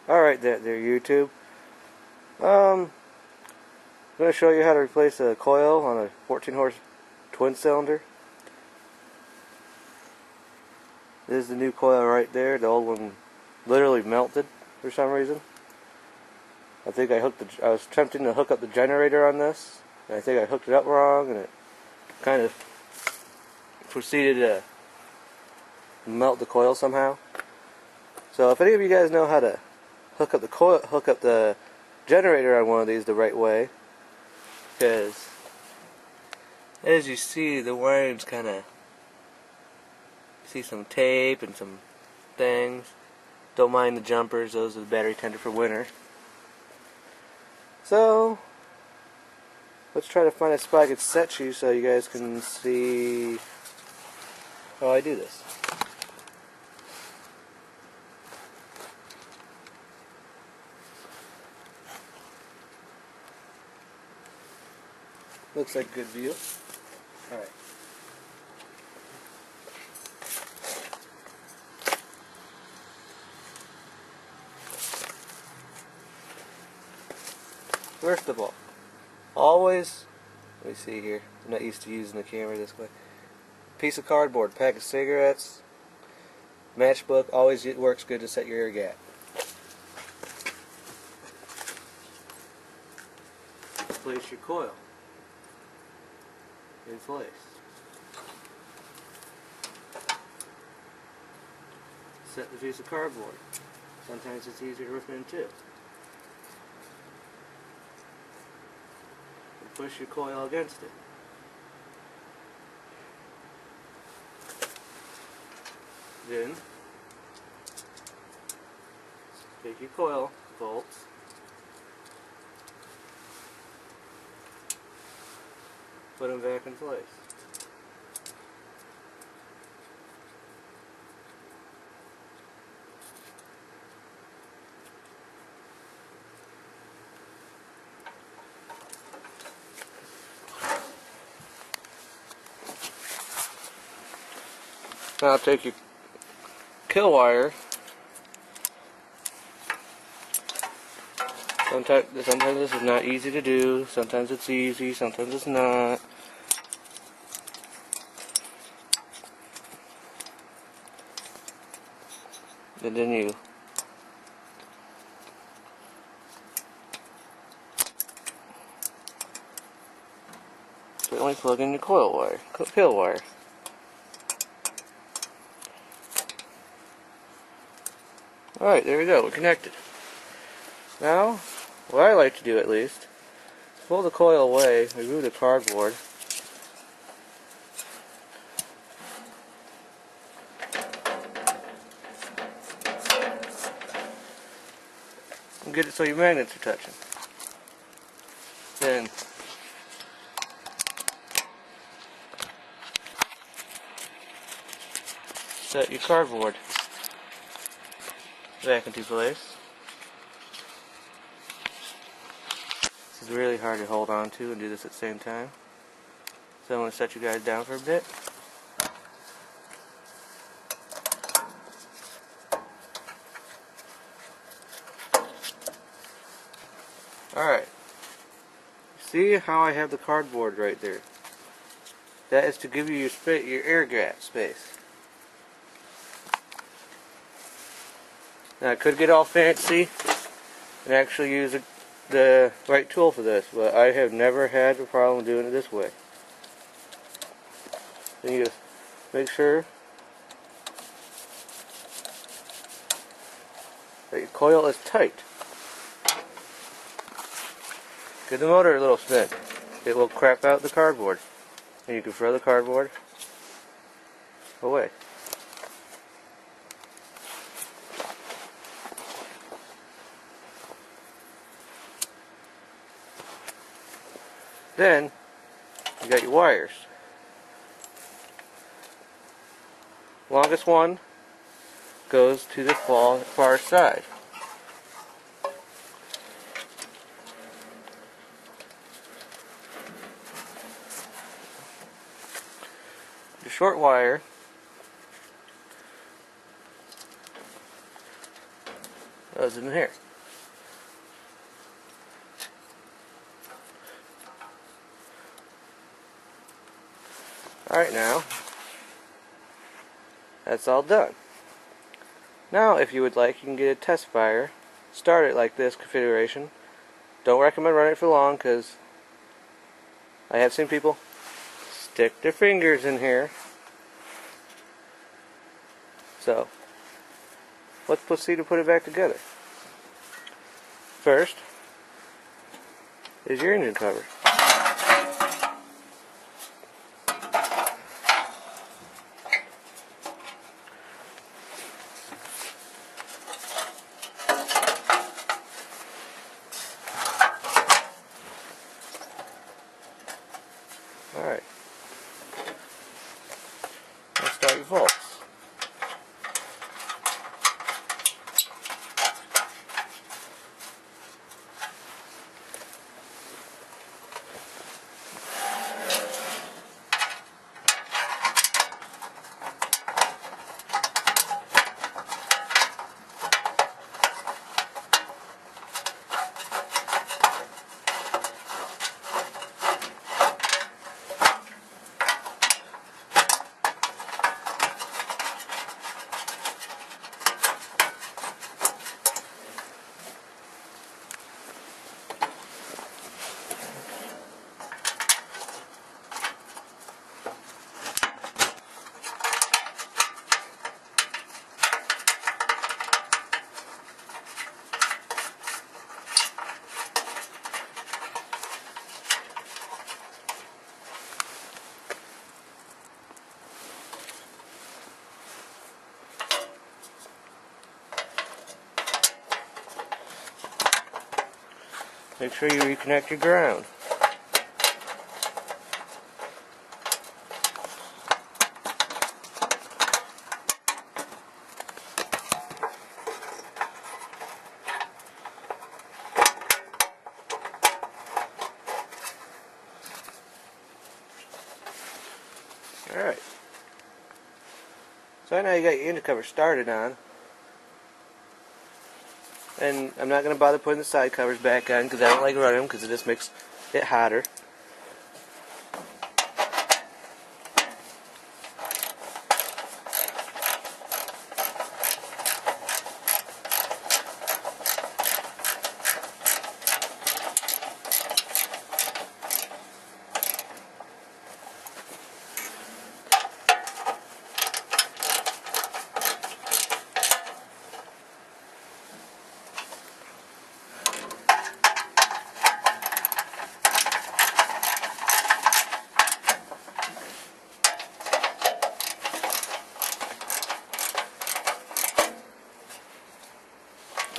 Alright there YouTube. I'm going to show you how to replace a coil on a 14 horse twin cylinder. This is the new coil right there. The old one literally melted for some reason. I think I was attempting to hook up the generator on this, and I think I hooked it up wrong, and it kind of proceeded to melt the coil somehow. So if any of you guys know how to hook up the generator on one of these the right way, because as you see, the wiring's kind of, see some tape and some things. Don't mind the jumpers; those are the battery tender for winter. So let's try to find a spot I can set you so you guys can see how I do this. Looks like a good view. Alright. First of all, always, let me see here, I'm not used to using the camera this way. Piece of cardboard, pack of cigarettes, matchbook, always works good to set your air gap. Place your coil in place. Set the piece of cardboard. Sometimes it's easier to rip it in two. And push your coil against it. Then take your coil bolts, put them back in place. Now take your kill wire. Sometimes this is not easy to do. Sometimes it's easy. Sometimes it's not. And then you certainly plug in your coil wire, kill wire. Alright, there we go, we're connected. Now, what I like to do at least, is pull the coil away, remove the cardboard, and get it so your magnets are touching. Then set your cardboard back into place. This is really hard to hold on to and do this at the same time. So I'm going to set you guys down for a bit. Alright. See how I have the cardboard right there? That is to give you your air gap space. Now I could get all fancy and actually use the right tool for this, but I have never had a problem doing it this way. Then you just make sure that your coil is tight. Give the motor a little spin. It will crap out the cardboard, and you can throw the cardboard away. Then you got your wires. Longest one goes to the far side. The short wire Goes in here. Alright, now that's all done. Now if you would like, you can get a test fire, start it like this configuration. Don't recommend running it for long because I have seen people stick their fingers in here. So let's proceed to put it back together. First is your engine cover. Alright. Let's start your bolts. Make sure you reconnect your ground. Alright. So now you got your engine cover started on. And I'm not going to bother putting the side covers back on because I don't like running them because it just makes it hotter.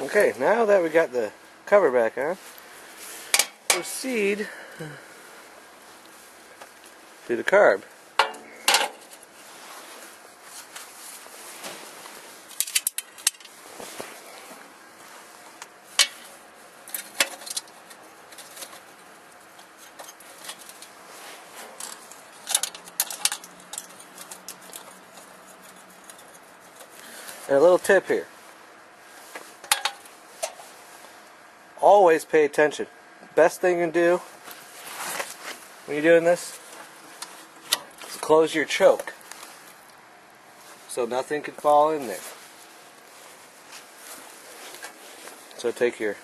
Okay, now that we got the cover back on, proceed to the carb. And a little tip here. Always pay attention. Best thing you can do when you're doing this is close your choke so nothing can fall in there. So take your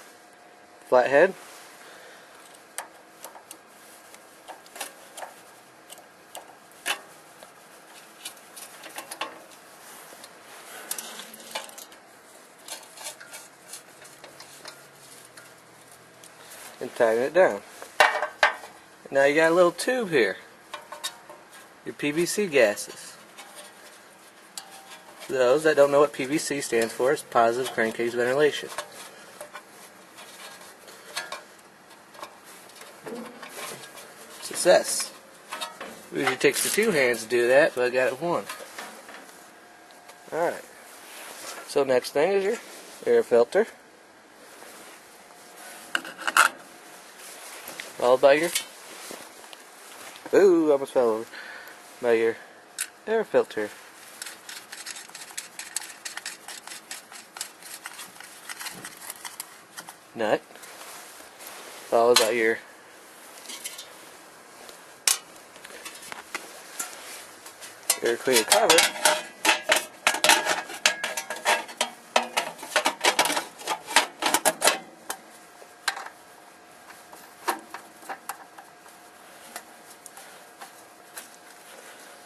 flathead, and tighten it down. Now you got a little tube here, your PVC gases. For those that don't know what PVC stands for, it's positive crankcase ventilation. Success. Usually takes the two hands to do that, but I got it one. Alright. So next thing is your air filter. Followed by your, ooh, almost fell over, by your air filter. nut, followed by your air cleaner cover.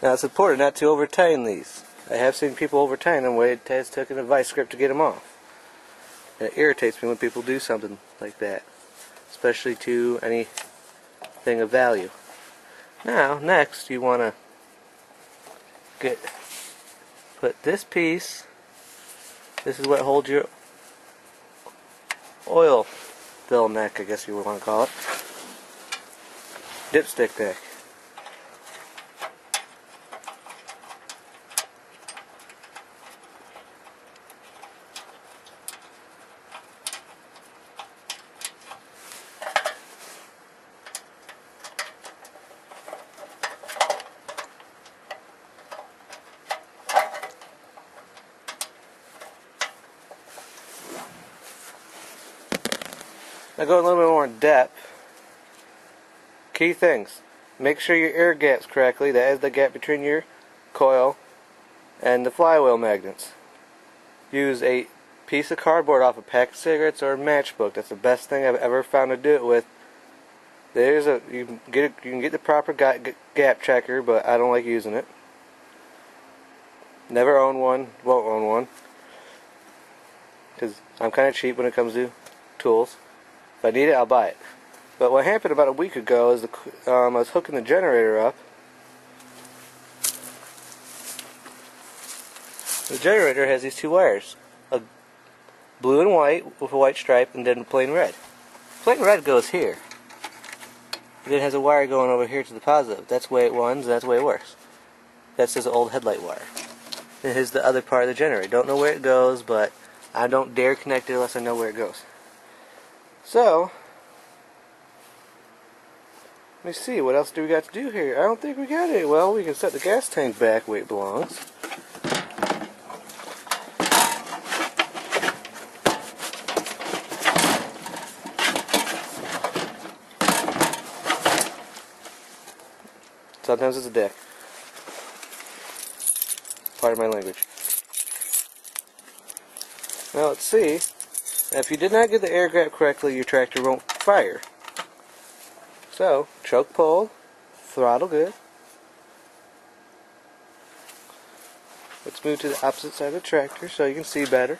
Now it's important not to over tighten these. I have seen people over tighten them where it has taken a vice grip to get them off. And it irritates me when people do something like that, especially to anything of value. Now, next you want to put this piece. This is what holds your oil fill neck, I guess you would want to call it. Dipstick neck. Now going a little bit more in depth, key things. Make sure your air gaps correctly. That is the gap between your coil and the flywheel magnets. Use a piece of cardboard off a pack of cigarettes or a matchbook. That's the best thing I've ever found to do it with. You can get the proper gap checker, but I don't like using it. Never own one, won't own one, because I'm kind of cheap when it comes to tools. If I need it, I'll buy it. But what happened about a week ago is I was hooking the generator up. The generator has these two wires, a blue and white with a white stripe, and then plain red. Plain red goes here. It then has a wire going over here to the positive. That's the way it runs, that's the way it works. That's just an old headlight wire. And here's the other part of the generator. Don't know where it goes, but I don't dare connect it unless I know where it goes. So, let me see, what else do we got to do here? I don't think we got it. Well, we can set the gas tank back where it belongs. Sometimes it's a dick. Pardon my language. Now let's see. Now if you did not get the air gap correctly, your tractor won't fire. So, choke pull, throttle good. Let's move to the opposite side of the tractor so you can see better.